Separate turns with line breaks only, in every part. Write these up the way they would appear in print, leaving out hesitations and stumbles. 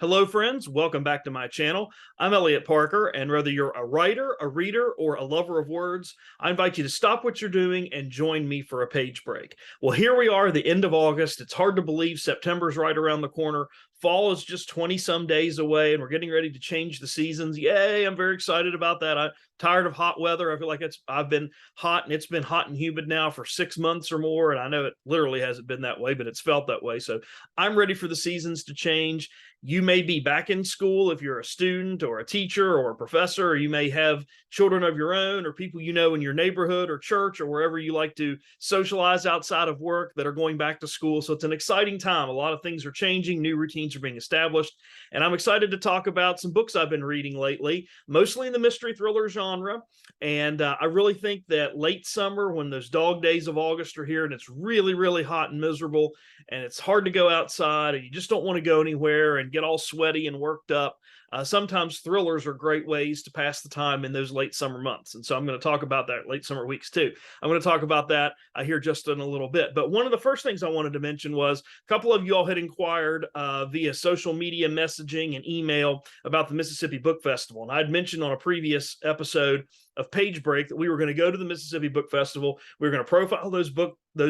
Hello, friends. Welcome back to my channel. I'm Elliot Parker, and whether you're a writer, a reader, or a lover of words, I invite you to stop what you're doing and join me for a page break. Well, here we are, the end of August. It's hard to believe September's right around the corner. Fall is just 20 some days away, and we're getting ready to change the seasons. Yay, I'm very excited about that. I'm tired of hot weather. I feel like I've been hot, and it's been hot and humid now for 6 months or more, and I know it literally hasn't been that way, but it's felt that way. So I'm ready for the seasons to change. You may be back in school if you're a student or a teacher or a professor, or you may have children of your own or people you know in your neighborhood or church or wherever you like to socialize outside of work that are going back to school. So it's an exciting time. A lot of things are changing, new routines are being established, and I'm excited to talk about some books I've been reading lately, mostly in the mystery thriller genre. And I really think that late summer, when those dog days of August are here and it's really, really hot and miserable, and it's hard to go outside and you just don't want to go anywhere and get all sweaty and worked up, sometimes thrillers are great ways to pass the time in those late summer months. And so I'm going to talk about that, late summer weeks too. I'm going to talk about that here just in a little bit. But one of the first things I wanted to mention was a couple of you all had inquired via social media messaging and email about the Mississippi Book Festival. And I'd mentioned on a previous episode of Page Break that we were going to go to the Mississippi Book Festival. We were going to profile those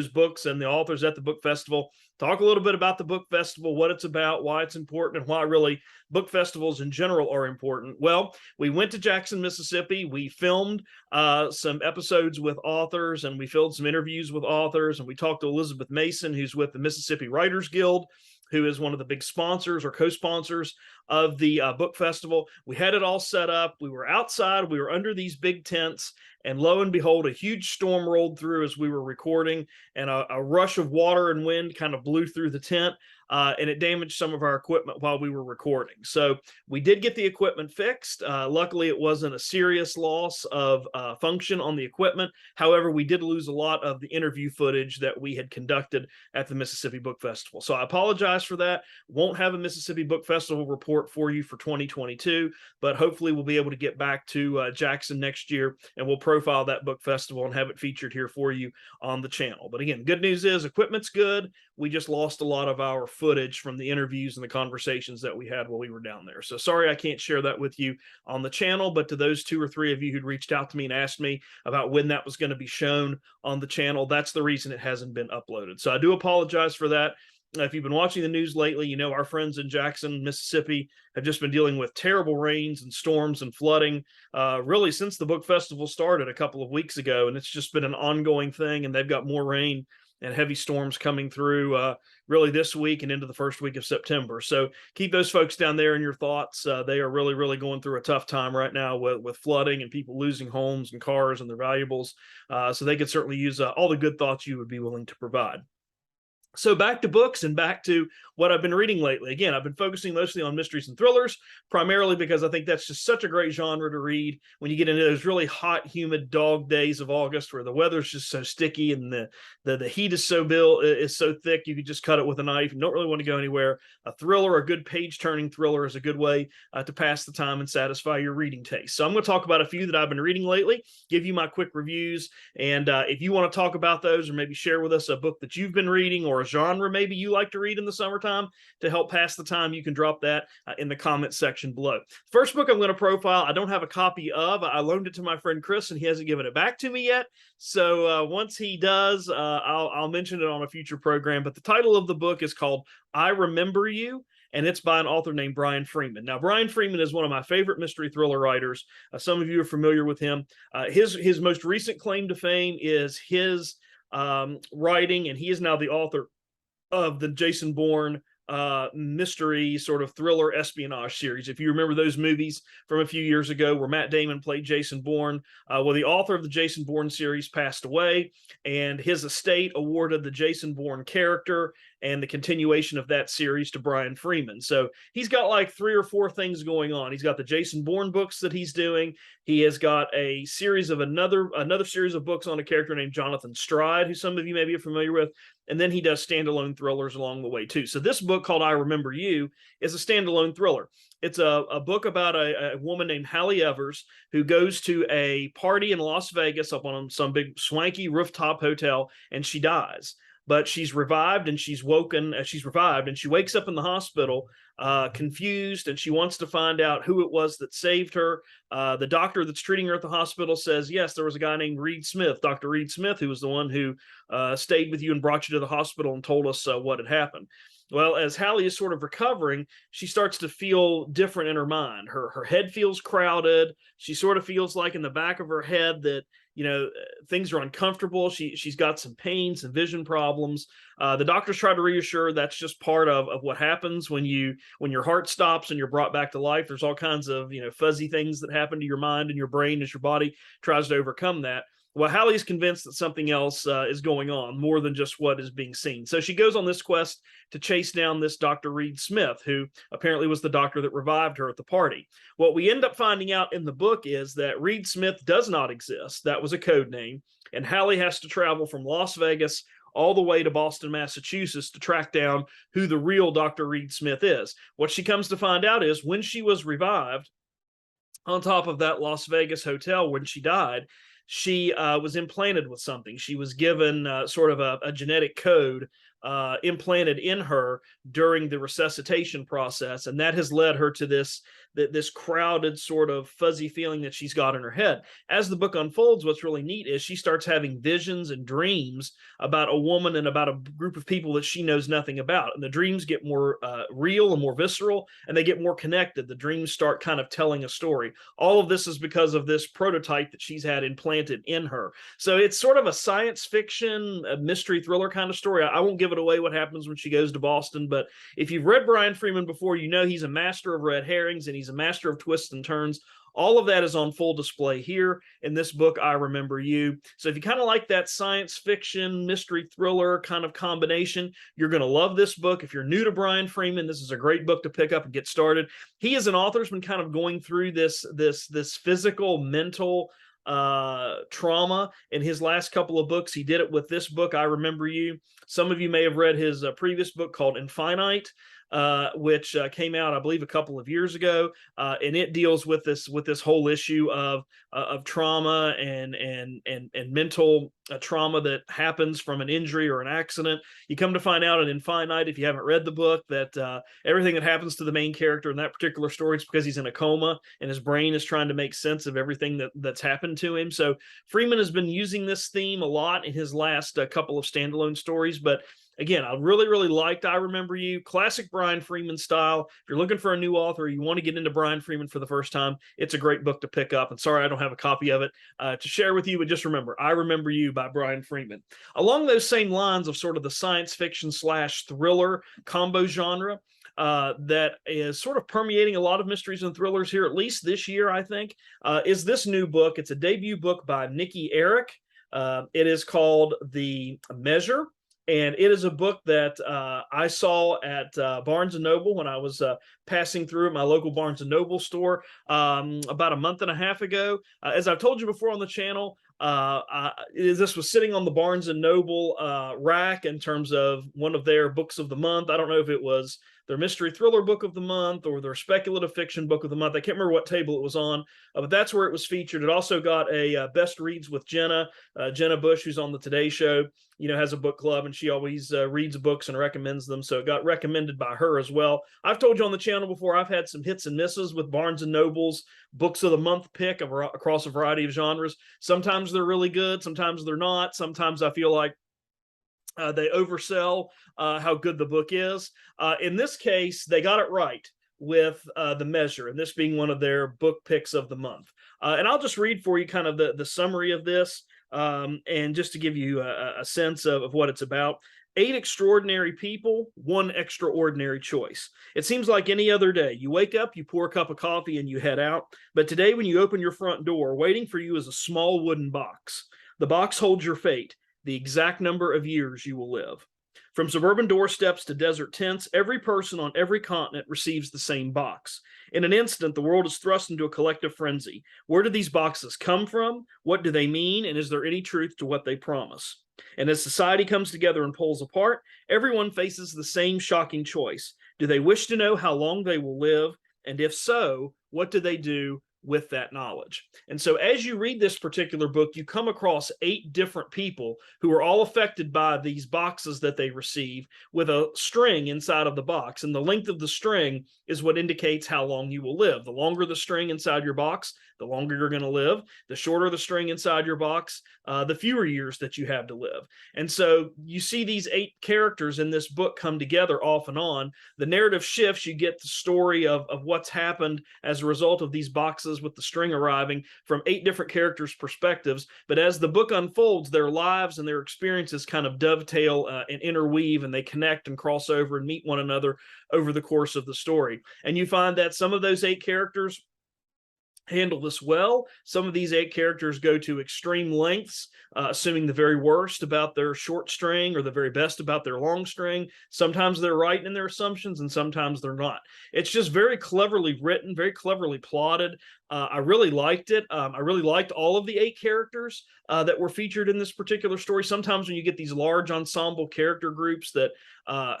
books and the authors at the book festival, talk a little bit about the book festival, what it's about, why it's important, and why really book festivals in general are important. Well, we went to Jackson, Mississippi. We filmed some episodes with authors, and we filmed some interviews with authors, and we talked to Elizabeth Mason, who's with the Mississippi Writers Guild, who is one of the big sponsors or co-sponsors of the book festival. We had it all set up. We were outside. We were under these big tents. And lo and behold, a huge storm rolled through as we were recording, and a rush of water and wind kind of blew through the tent, and it damaged some of our equipment while we were recording. So we did get the equipment fixed. Luckily, it wasn't a serious loss of function on the equipment. However, we did lose a lot of the interview footage that we had conducted at the Mississippi Book Festival. So I apologize for that. Won't have a Mississippi Book Festival report for you for 2022, but hopefully we'll be able to get back to Jackson next year, and we'll profile that book festival and have it featured here for you on the channel. But again, good news is equipment's good. We just lost a lot of our footage from the interviews and the conversations that we had while we were down there. So sorry I can't share that with you on the channel, but to those 2 or 3 of you who'd reached out to me and asked me about when that was going to be shown on the channel, that's the reason it hasn't been uploaded. So I do apologize for that. If you've been watching the news lately, you know our friends in Jackson, Mississippi have just been dealing with terrible rains and storms and flooding really since the book festival started a couple of weeks ago. And it's just been an ongoing thing, and they've got more rain and heavy storms coming through really this week and into the first week of September. So keep those folks down there in your thoughts. They are really, really going through a tough time right now with flooding and people losing homes and cars and their valuables. So they could certainly use all the good thoughts you would be willing to provide. So back to books and back to what I've been reading lately. Again, I've been focusing mostly on mysteries and thrillers, primarily because I think that's just such a great genre to read when you get into those really hot, humid dog days of August where the weather's just so sticky and the heat is so thick you could just cut it with a knife and don't really want to go anywhere. A thriller, a good page-turning thriller, is a good way to pass the time and satisfy your reading taste. So I'm going to talk about a few that I've been reading lately, give you my quick reviews, and if you want to talk about those or maybe share with us a book that you've been reading or a genre maybe you like to read in the summertime to help pass the time, you can drop that in the comment section below. First book I'm going to profile, I don't have a copy of. I loaned it to my friend Chris, and he hasn't given it back to me yet. So once he does, I'll mention it on a future program. But the title of the book is called I Remember You, and it's by an author named Brian Freeman. Now, Brian Freeman is one of my favorite mystery thriller writers. Some of you are familiar with him. His most recent claim to fame is his writing, and he is now the author of the Jason Bourne mystery sort of thriller espionage series. If you remember those movies from a few years ago where Matt Damon played Jason Bourne, well, the author of the Jason Bourne series passed away, and his estate awarded the Jason Bourne character and the continuation of that series to Brian Freeman. So he's got like 3 or 4 things going on. He's got the Jason Bourne books that he's doing. He has got a series of another series of books on a character named Jonathan Stride, who some of you may be familiar with. And then he does standalone thrillers along the way too. So this book called I Remember You is a standalone thriller. It's a book about a woman named Hallie Evers who goes to a party in Las Vegas up on some big swanky rooftop hotel, and she dies. but she's revived and she's revived and she wakes up in the hospital confused, and she wants to find out who it was that saved her. The doctor that's treating her at the hospital says, yes, there was a guy named Reed Smith, Dr. Reed Smith, who was the one who stayed with you and brought you to the hospital and told us what had happened. Well, as Hallie is sort of recovering, she starts to feel different in her mind. Her head feels crowded. She sort of feels like in the back of her head that, things are uncomfortable. She's got some pain, some vision problems. The doctors try to reassure that's just part of what happens when your heart stops and you're brought back to life. There's all kinds of fuzzy things that happen to your mind and your brain as your body tries to overcome that. Well, Hallie's convinced that something else is going on, more than just what is being seen. So she goes on this quest to chase down this Dr. Reed Smith, who apparently was the doctor that revived her at the party. What we end up finding out in the book is that Reed Smith does not exist. That was a code name. And Hallie has to travel from Las Vegas all the way to Boston, Massachusetts to track down who the real Dr. Reed Smith is. What she comes to find out is when she was revived, on top of that Las Vegas hotel when she died, she was implanted with something. She was given sort of a genetic code implanted in her during the resuscitation process, and that has led her to this crowded sort of fuzzy feeling that she's got in her head. As the book unfolds, what's really neat is she starts having visions and dreams about a woman and about a group of people that she knows nothing about, and the dreams get more real and more visceral, and they get more connected. The dreams start kind of telling a story. All of this is because of this prototype that she's had implanted in her. So it's sort of a science fiction, a mystery thriller kind of story. I won't give it away what happens when she goes to Boston, but if you've read Brian Freeman before, he's a master of red herrings and he's a master of twists and turns. All of that is on full display here in this book, I Remember You. So if you kind of like that science fiction, mystery thriller kind of combination, you're going to love this book. If you're new to Brian Freeman, this is a great book to pick up and get started. He as an author has been kind of going through this physical, mental trauma in his last couple of books. He did it with this book, I Remember You. Some of you may have read his previous book called Infinite, which came out, I believe, a couple of years ago, and it deals with this whole issue of trauma and mental trauma that happens from an injury or an accident. You come to find out in Infinite, if you haven't read the book, that everything that happens to the main character in that particular story is because he's in a coma and his brain is trying to make sense of everything that's happened to him. So Freeman has been using this theme a lot in his last couple of standalone stories, but again, I really, really liked I Remember You. Classic Brian Freeman style. If you're looking for a new author, you want to get into Brian Freeman for the first time, it's a great book to pick up. And sorry, I don't have a copy of it to share with you, but just remember, I Remember You by Brian Freeman. Along those same lines of sort of the science fiction / thriller combo genre, that is sort of permeating a lot of mysteries and thrillers here, at least this year, I think, is this new book. It's a debut book by Nikki, Erlick. It is called The Measure. And it is a book that I saw at Barnes & Noble when I was passing through at my local Barnes & Noble store about a month and a half ago. As I've told you before on the channel, this was sitting on the Barnes & Noble rack in terms of one of their books of the month. I don't know if it was their mystery thriller book of the month or their speculative fiction book of the month. I can't remember what table it was on, but that's where it was featured. It also got a Best Reads with Jenna Bush, who's on the Today Show, has a book club, and she always reads books and recommends them. So it got recommended by her as well. I've told you on the channel before, I've had some hits and misses with Barnes & Noble's books of the month pick across a variety of genres. Sometimes they're really good. Sometimes they're not. Sometimes I feel like they oversell how good the book is. In this case, they got it right with The Measure, and this being one of their book picks of the month. And I'll just read for you kind of the summary of this, and just to give you a sense of what it's about. 8 extraordinary people, 1 extraordinary choice. It seems like any other day. You wake up, you pour a cup of coffee, and you head out. But today, when you open your front door, waiting for you is a small wooden box. The box holds your fate, the exact number of years you will live. From suburban doorsteps to desert tents, every person on every continent receives the same box. In an instant, the world is thrust into a collective frenzy. Where do these boxes come from? What do they mean? And is there any truth to what they promise? And as society comes together and pulls apart, everyone faces the same shocking choice. Do they wish to know how long they will live? And if so, what do they do with that knowledge. And so as you read this particular book, you come across 8 different people who are all affected by these boxes that they receive with a string inside of the box. And the length of the string is what indicates how long you will live. The longer the string inside your box, the longer you're going to live. The shorter the string inside your box, the fewer years that you have to live. And so you see these 8 characters in this book come together off and on. The narrative shifts. You get the story of what's happened as a result of these boxes with the string arriving from 8 different characters' perspectives. But as the book unfolds, their lives and their experiences kind of dovetail and interweave, and they connect and cross over and meet one another over the course of the story. And you find that some of those 8 characters handle this well. Some of these 8 characters go to extreme lengths, assuming the very worst about their short string or the very best about their long string. Sometimes they're right in their assumptions and sometimes they're not. It's just very cleverly written, very cleverly plotted. I really liked it. I really liked all of the 8 characters that were featured in this particular story. Sometimes when you get these large ensemble character groups that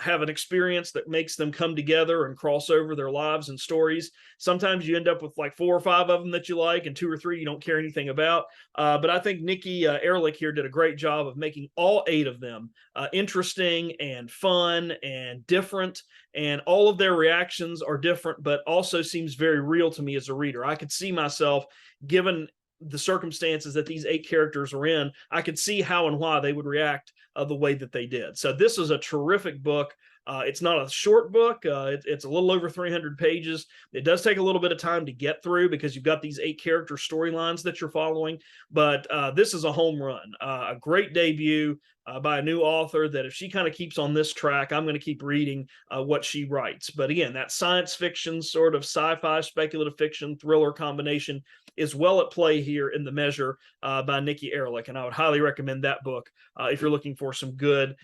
have an experience that makes them come together and cross over their lives and stories, sometimes you end up with like 4 or 5 of them that you like and 2 or 3 you don't care anything about. But I think Nikki Erlick here did a great job of making all 8 of them interesting and fun and different. And all of their reactions are different, but also seems very real to me as a reader. I could see myself, given the circumstances that these 8 characters are in, I could see how and why they would react the way that they did. So this is a terrific book. It's not a short book. It's a little over 300 pages. It does take a little bit of time to get through because you've got these 8 character storylines that you're following. But this is a home run, a great debut by a new author that if she kind of keeps on this track, I'm going to keep reading what she writes. But again, that science fiction, sort of sci-fi, speculative fiction, thriller combination is well at play here in The Measure by Nikki Erlick. And I would highly recommend that book if you're looking for some good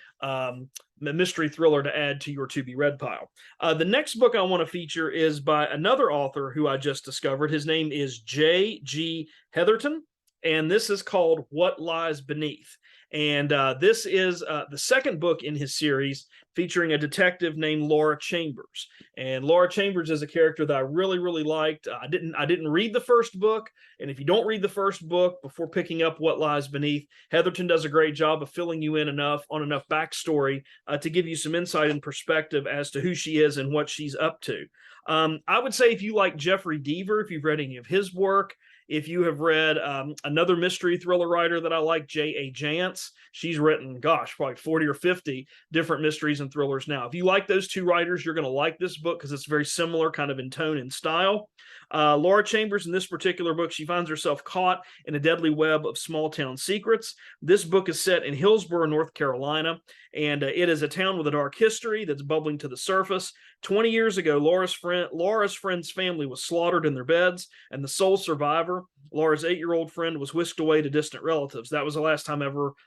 mystery thriller to add to your to-be-read pile. The next book I want to feature is by another author who I just discovered. His name is J.G. Hetherton, and this is called What Lies Beneath. And this is the second book in his series featuring a detective named Laura Chambers. And Laura Chambers is a character that I really, really liked. I didn't read the first book. And if you don't read the first book before picking up What Lies Beneath, Hetherton does a great job of filling you in enough backstory to give you some insight and perspective as to who she is and what she's up to. I would say if you like Jeffrey Deaver, if you've read any of his work, if you have read another mystery thriller writer that I like, J.A. Jantz, she's written, gosh, probably 40 or 50 different mysteries and thrillers now. If you like those 2 writers, you're going to like this book because it's very similar kind of in tone and style. Laura Chambers, in this particular book, she finds herself caught in a deadly web of small town secrets. This book is set in Hillsborough, North Carolina, and it is a town with a dark history that's bubbling to the surface. 20 years ago, Laura's friend's family was slaughtered in their beds, and the sole survivor, Laura's 8-year-old friend, was whisked away to distant relatives. That was the last time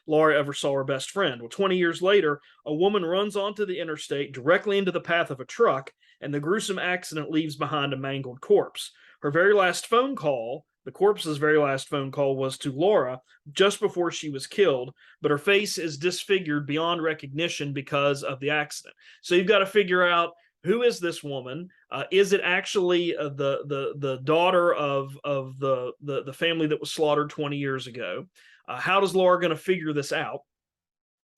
Laura ever saw her best friend. Well, 20 years later, a woman runs onto the interstate directly into the path of a truck, and the gruesome accident leaves behind a mangled corpse. Her very last phone call, the corpse's very last phone call, was to Laura just before she was killed, but her face is disfigured beyond recognition because of the accident. So you've got to figure out, who is this woman? Is it actually the daughter of the family that was slaughtered 20 years ago? How does Laura going to figure this out?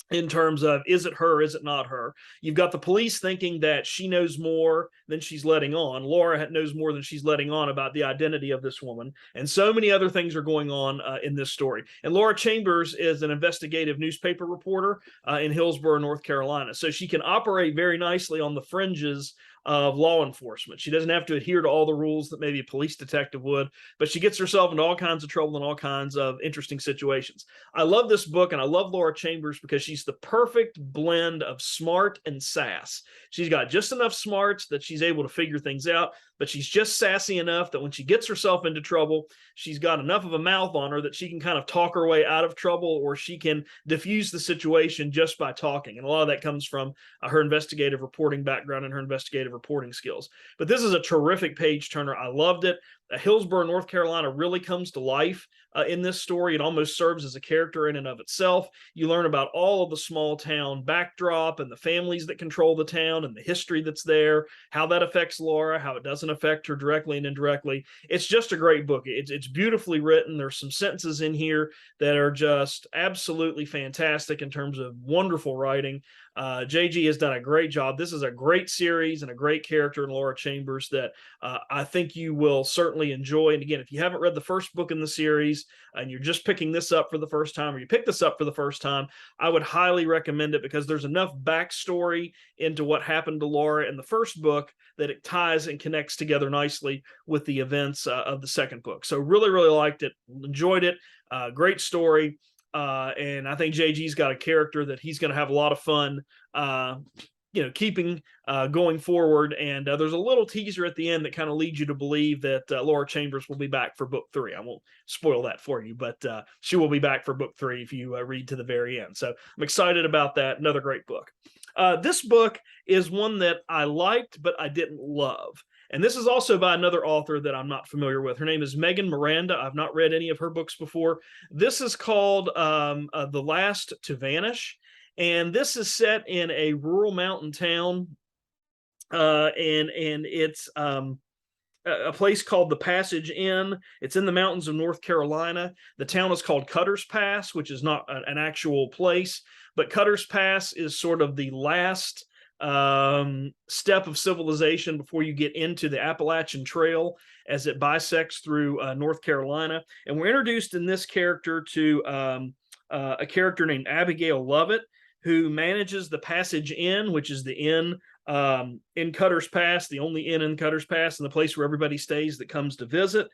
In terms of, is it her, is it not her? You've got the police thinking that she knows more than she's letting on. Laura knows more than she's letting on about the identity of this woman. And so many other things are going on in this story. And Laura Chambers is an investigative newspaper reporter in Hillsborough, North Carolina. So she can operate very nicely on the fringes of law enforcement. She doesn't have to adhere to all the rules that maybe a police detective would, but she gets herself into all kinds of trouble and all kinds of interesting situations. I love this book, and I love Laura Chambers because she's the perfect blend of smart and sass. She's got just enough smarts that she's able to figure things out, but she's just sassy enough that when she gets herself into trouble, she's got enough of a mouth on her that she can kind of talk her way out of trouble, or she can diffuse the situation just by talking. And a lot of that comes from her investigative reporting background and her investigative reporting skills. But this is a terrific page turner. I loved it. Hillsborough, North Carolina really comes to life in this story. It almost serves as a character in and of itself. You learn about all of the small town backdrop and the families that control the town and the history that's there, how that affects Laura, how it doesn't affect her directly and indirectly. It's just a great book. It's beautifully written. There's some sentences in here that are just absolutely fantastic in terms of wonderful writing. JG has done a great job. This is a great series and a great character in Laura Chambers that I think you will certainly enjoy. And again, if you haven't read the first book in the series and you're just picking this up for the first time, or you pick this up for the first time, I would highly recommend it because there's enough backstory into what happened to Laura in the first book that it ties and connects together nicely with the events of the second book. So really, really liked it, enjoyed it. Great story. And I think JG's got a character that he's going to have a lot of fun, keeping going forward. And there's a little teaser at the end that kind of leads you to believe that Laura Chambers will be back for book 3. I won't spoil that for you, but she will be back for book 3 if you read to the very end. So I'm excited about that. Another great book. This book is one that I liked, but I didn't love. And this is also by another author that I'm not familiar with. Her name is Megan Miranda. I've not read any of her books before. This is called The Last to Vanish. And this is set in a rural mountain town. And it's a place called the Passage Inn. It's in the mountains of North Carolina. The town is called Cutter's Pass, which is not an actual place. But Cutter's Pass is sort of the last step of civilization before you get into the Appalachian Trail as it bisects through North Carolina. And we're introduced in this character to a character named Abigail Lovett, who manages the Passage Inn, which is the inn in Cutter's Pass, the only inn in Cutter's Pass, and the place where everybody stays that comes to visit.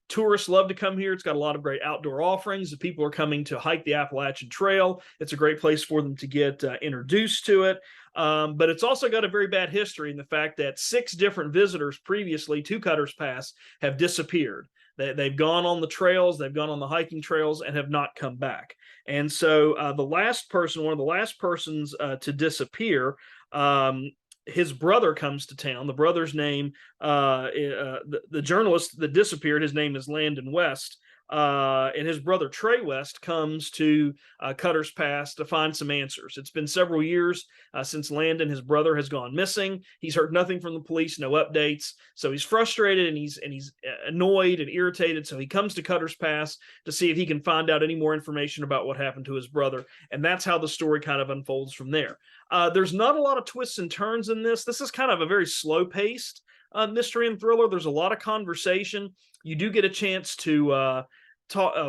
Tourists love to come here. It's got a lot of great outdoor offerings. If people are coming to hike the Appalachian Trail, it's a great place for them to get introduced to it. But it's also got a very bad history in the fact that 6 different visitors previously to Cutter's Pass have disappeared. They've gone on the trails, they've gone on the hiking trails, and have not come back. And so one of the last persons to disappear, his brother comes to town. The brother's name, the journalist that disappeared, his name is Landon West. And his brother Trey West comes to Cutter's Pass to find some answers. It's been several years since Landon, his brother, has gone missing. He's heard nothing from the police, no updates. So he's frustrated and he's annoyed and irritated. So he comes to Cutter's Pass to see if he can find out any more information about what happened to his brother. And that's how the story kind of unfolds from there. There's not a lot of twists and turns in this. This is kind of a very slow-paced mystery and thriller. There's a lot of conversation. You do get a chance to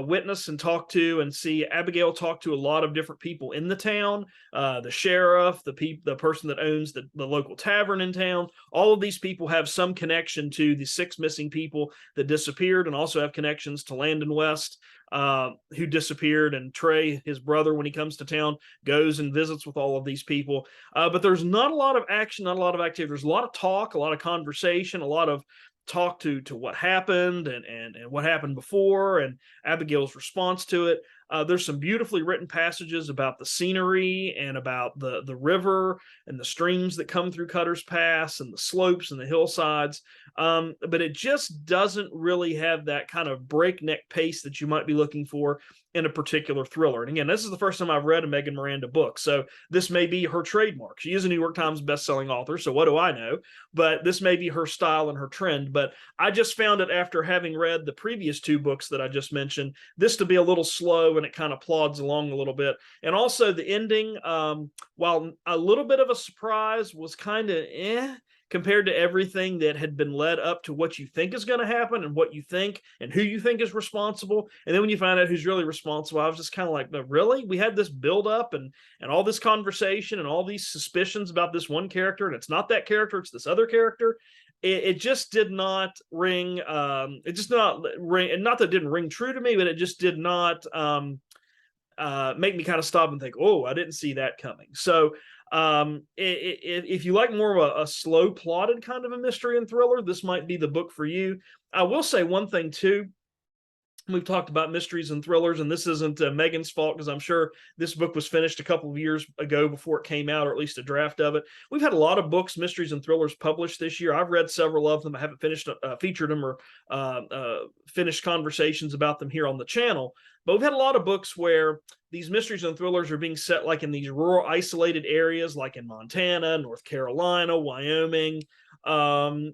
witness and talk to and see Abigail talk to a lot of different people in the town, the sheriff, the person that owns the local tavern in town. All of these people have some connection to the 6 missing people that disappeared, and also have connections to Landon West, who disappeared, and Trey, his brother, when he comes to town, goes and visits with all of these people. But there's not a lot of action, not a lot of activity. There's a lot of talk, a lot of conversation, a lot of talk to what happened and what happened before, and Abigail's response to it. There's some beautifully written passages about the scenery and about the river and the streams that come through Cutter's Pass and the slopes and the hillsides. But it just doesn't really have that kind of breakneck pace that you might be looking for in a particular thriller. And again, this is the first time I've read a Megan Miranda book, so this may be her trademark. She is a New York Times bestselling author, so what do I know? But this may be her style and her trend. But I just found it, after having read the previous 2 books that I just mentioned, this to be a little slow, and it kind of plods along a little bit. And also the ending, while a little bit of a surprise, was kind of compared to everything that had been led up to what you think is going to happen and what you think and who you think is responsible. And then when you find out who's really responsible, I was just kind of like, but really? We had this build up and all this conversation and all these suspicions about this one character, and it's not that character, it's this other character. It just did not ring, and not that it didn't ring true to me, but it just did not make me kind of stop and think, oh, I didn't see that coming. So if you like more of a slow plotted kind of a mystery and thriller, this might be the book for you. I will say one thing too. We've talked about mysteries and thrillers, and this isn't Megan's fault because I'm sure this book was finished a couple of years ago before it came out, or at least a draft of it. We've had a lot of books, mysteries and thrillers published this year. I've read several of them. I haven't finished featured them or finished conversations about them here on the channel. But we've had a lot of books where these mysteries and thrillers are being set like in these rural, isolated areas, like in Montana, North Carolina, Wyoming,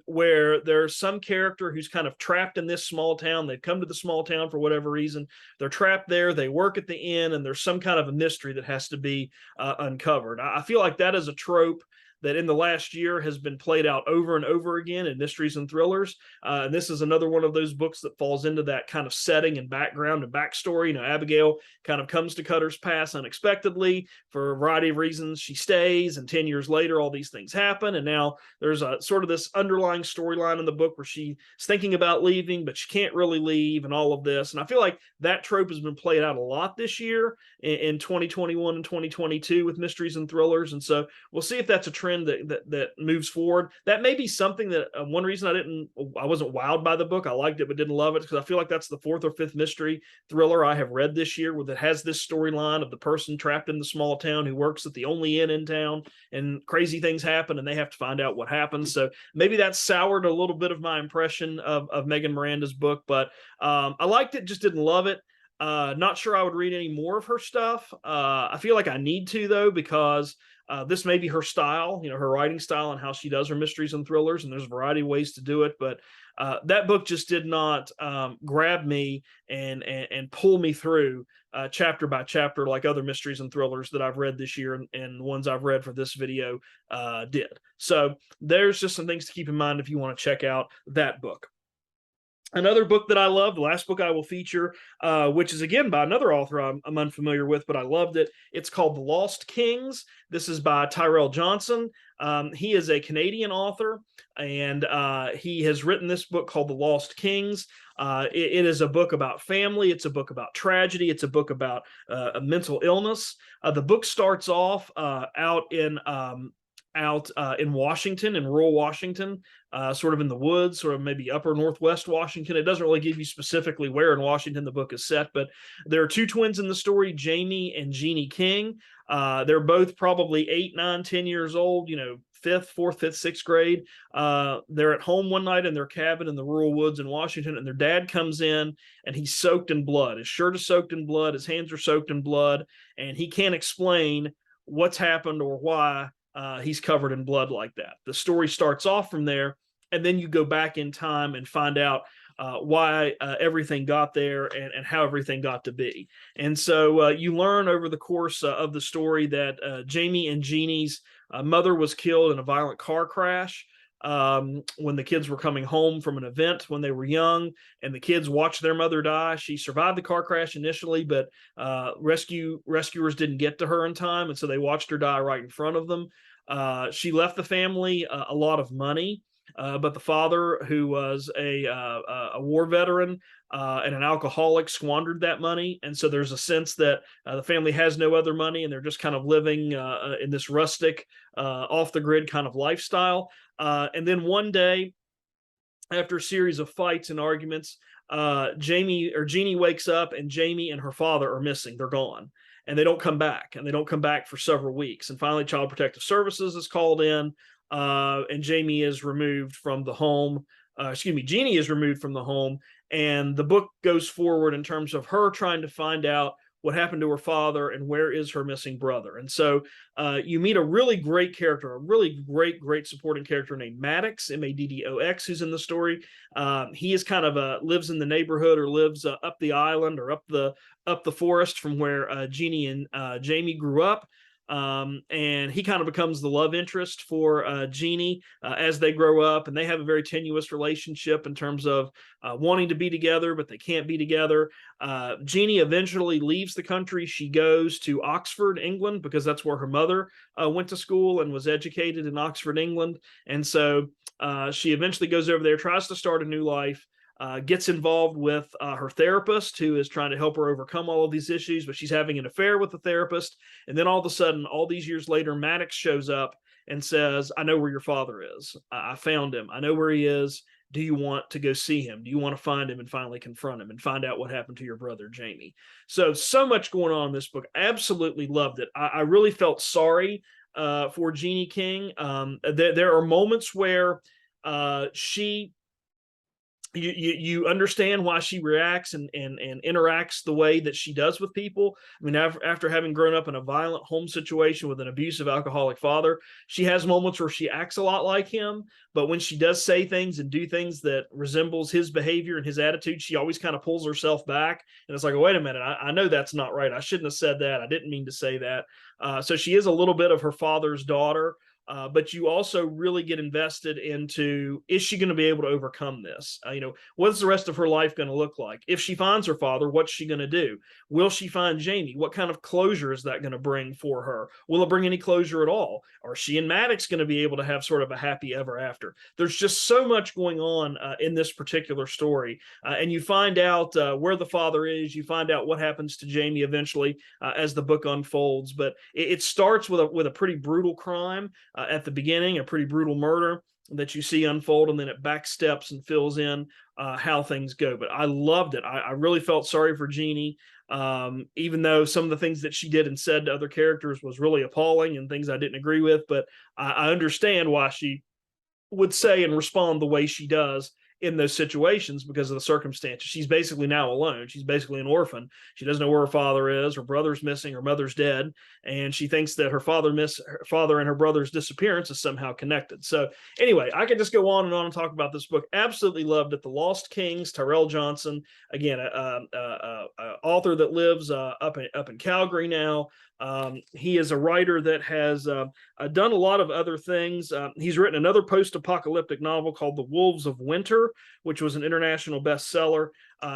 where there's some character who's kind of trapped in this small town. They've come to the small town for whatever reason. They're trapped there. They work at the inn, and there's some kind of a mystery that has to be uncovered. I feel like that is a trope that in the last year has been played out over and over again in mysteries and thrillers. And this is another one of those books that falls into that kind of setting and background and backstory. You know, Abigail kind of comes to Cutter's Pass unexpectedly for a variety of reasons. She stays, and 10 years later, all these things happen. And now there's a sort of this underlying storyline in the book where she's thinking about leaving, but she can't really leave, and all of this. And I feel like that trope has been played out a lot this year in 2021 and 2022 with mysteries and thrillers. And so we'll see if that's a trend that moves forward. That may be something that one reason I wasn't wowed by the book. I liked it but didn't love it because I feel like that's the fourth or fifth mystery thriller I have read this year that has this storyline of the person trapped in the small town who works at the only inn in town, and crazy things happen and they have to find out what happens. So maybe that soured a little bit of my impression of Megan Miranda's book, but I liked it, just didn't love it. Not sure I would read any more of her stuff. I feel like I need to, though, because this may be her style, you know, her writing style and how she does her mysteries and thrillers, and there's a variety of ways to do it. But that book just did not grab me and pull me through chapter by chapter like other mysteries and thrillers that I've read this year and the ones I've read for this video did. So there's just some things to keep in mind if you want to check out that book. Another book that I loved, the last book I will feature, which is again by another author I'm unfamiliar with, but I loved it. It's called The Lost Kings. This is by Tyrell Johnson. He is a Canadian author, and he has written this book called The Lost Kings. It is a book about family. It's a book about tragedy. It's a book about a mental illness. The book starts off out in Washington, in rural Washington, sort of in the woods, sort of maybe upper northwest Washington. It doesn't really give you specifically where in Washington the book is set, but there are two twins in the story, Jamie and Jeannie King. They're both probably 8, 9, 10 years old, you know, fourth, fifth, sixth grade. They're at home one night in their cabin in the rural woods in Washington, and their dad comes in and he's soaked in blood. His shirt is soaked in blood. His hands are soaked in blood, and he can't explain what's happened or why he's covered in blood like that. The story starts off from there, and then you go back in time and find out why everything got there and how everything got to be. And so you learn over the course of the story that Jamie and Jeannie's mother was killed in a violent car crash when the kids were coming home from an event when they were young, and the kids watched their mother die. She survived the car crash initially, but rescuers didn't get to her in time, and so they watched her die right in front of them. She left the family a lot of money, but the father, who was a war veteran and an alcoholic, squandered that money. And so there's a sense that the family has no other money, and they're just kind of living in this rustic, off the grid kind of lifestyle. And then one day, after a series of fights and arguments, Jeannie wakes up, and Jamie and her father are missing. They're gone. And they don't come back, and they don't come back for several weeks. And finally, Child Protective Services is called in, and Jamie is removed from the home. Jeannie is removed from the home, and the book goes forward in terms of her trying to find out what happened to her father and where is her missing brother. And so you meet a really great character, a really great supporting character named Maddox, Maddox, who's in the story. He is kind of lives in the neighborhood, or lives up the island, or up the forest from where Jeannie and Jamie grew up. And he kind of becomes the love interest for Jeannie as they grow up, and they have a very tenuous relationship in terms of wanting to be together, but they can't be together. Jeannie eventually leaves the country. She goes to Oxford, England, because that's where her mother went to school and was educated in Oxford, England. And so she eventually goes over there, tries to start a new life. Gets involved with her therapist, who is trying to help her overcome all of these issues, but she's having an affair with the therapist. And then all of a sudden, all these years later, Maddox shows up and says, "I know where your father is. I found him. I know where he is, Do you want to go see him? Do you want to find him and finally confront him and find out what happened to your brother, Jamie? So much going on in this book. Absolutely loved it. I really felt sorry for Jeannie King. There are moments where she you understand why she reacts and interacts the way that she does with people. I mean, after having grown up in a violent home situation with an abusive alcoholic father, she has moments where she acts a lot like him, but when she does say things and do things that resembles his behavior and his attitude, she always kind of pulls herself back, and it's like, oh, wait a minute, I know that's not right. I shouldn't have said that. I didn't mean to say that. So she is a little bit of her father's daughter. But you also really get invested into, is she going to be able to overcome this? What's the rest of her life going to look like? If she finds her father, what's she going to do? Will she find Jamie? What kind of closure is that going to bring for her? Will it bring any closure at all? Are she and Maddox going to be able to have sort of a happy ever after? There's just so much going on in this particular story. And you find out where the father is. You find out what happens to Jamie eventually as the book unfolds. But it starts with a pretty brutal crime. At the beginning, a pretty brutal murder that you see unfold, and then it backsteps and fills in how things go. But I loved it. I really felt sorry for Jeannie, even though some of the things that she did and said to other characters was really appalling and things I didn't agree with. But I understand why she would say and respond the way she does in those situations because of the circumstances. She's basically now alone. She's basically an orphan. She doesn't know where her father is. Her brother's missing. Her mother's dead. And she thinks that her father and her brother's disappearance is somehow connected. So anyway, I could just go on and talk about this book. Absolutely loved it. The Lost Kings, Tyrell Johnson, again, author that lives up in Calgary now. He is a writer that has done a lot of other things. He's written another post-apocalyptic novel called The Wolves of Winter, which was an international bestseller.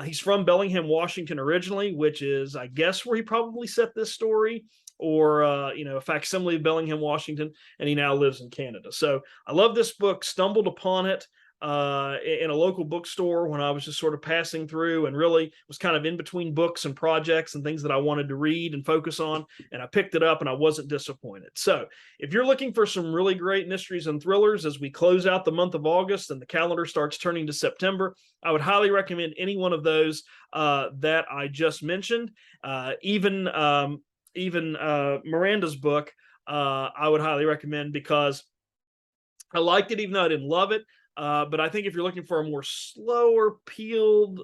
He's from Bellingham, Washington originally, which is, I guess, where he probably set this story, or a facsimile of Bellingham, Washington, and he now lives in Canada. So I love this book. Stumbled upon it in a local bookstore when I was just sort of passing through, and really was kind of in between books and projects and things that I wanted to read and focus on. And I picked it up and I wasn't disappointed. So if you're looking for some really great mysteries and thrillers as we close out the month of August and the calendar starts turning to September, I would highly recommend any one of those that I just mentioned. Even Miranda's book, I would highly recommend because I liked it, even though I didn't love it. But I think if you're looking for a more slower, peeled,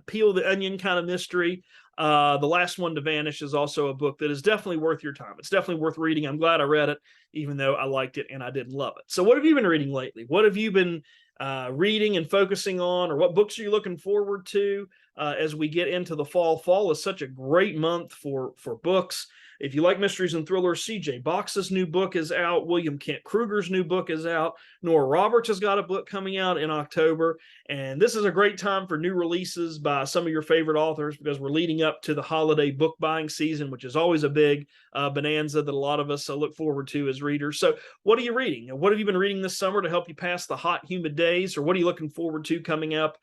peel the onion kind of mystery, the last one, to Vanish, is also a book that is definitely worth your time. It's definitely worth reading. I'm glad I read it, even though I liked it and I didn't love it. So what have you been reading lately? What have you been reading and focusing on, or what books are you looking forward to as we get into the fall? Fall is such a great month for books. If you like mysteries and thrillers, C.J. Box's new book is out. William Kent Kruger's new book is out. Nora Roberts has got a book coming out in October. And this is a great time for new releases by some of your favorite authors, because we're leading up to the holiday book buying season, which is always a big bonanza that a lot of us look forward to as readers. So what are you reading? What have you been reading this summer to help you pass the hot, humid days? Or what are you looking forward to coming up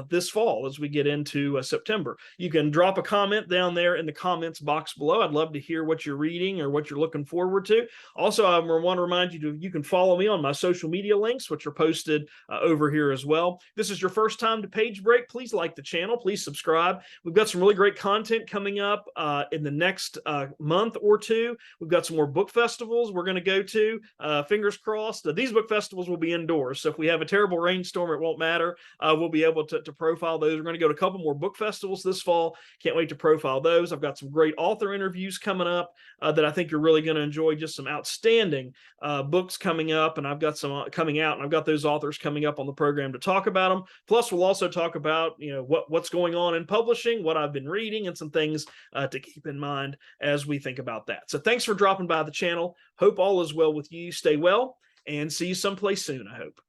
this fall as we get into September? You can drop a comment down there in the comments box below. I'd love to hear what you're reading or what you're looking forward to. Also, I want to remind you you can follow me on my social media links, which are posted over here as well. If this is your first time to Page Break, please like the channel. Please subscribe. We've got some really great content coming up in the next month or two. We've got some more book festivals we're going to go to. Fingers crossed. These book festivals will be indoors, so if we have a terrible rainstorm, it won't matter. We'll be able to profile those. We're going to go to a couple more book festivals this fall. Can't wait to profile those. I've got some great author interviews coming up that I think you're really going to enjoy. Just some outstanding books coming up, and I've got some coming out, and I've got those authors coming up on the program to talk about them. Plus, we'll also talk about what's going on in publishing, what I've been reading, and some things to keep in mind as we think about that. So thanks for dropping by the channel. Hope all is well with you. Stay well, and see you someplace soon, I hope.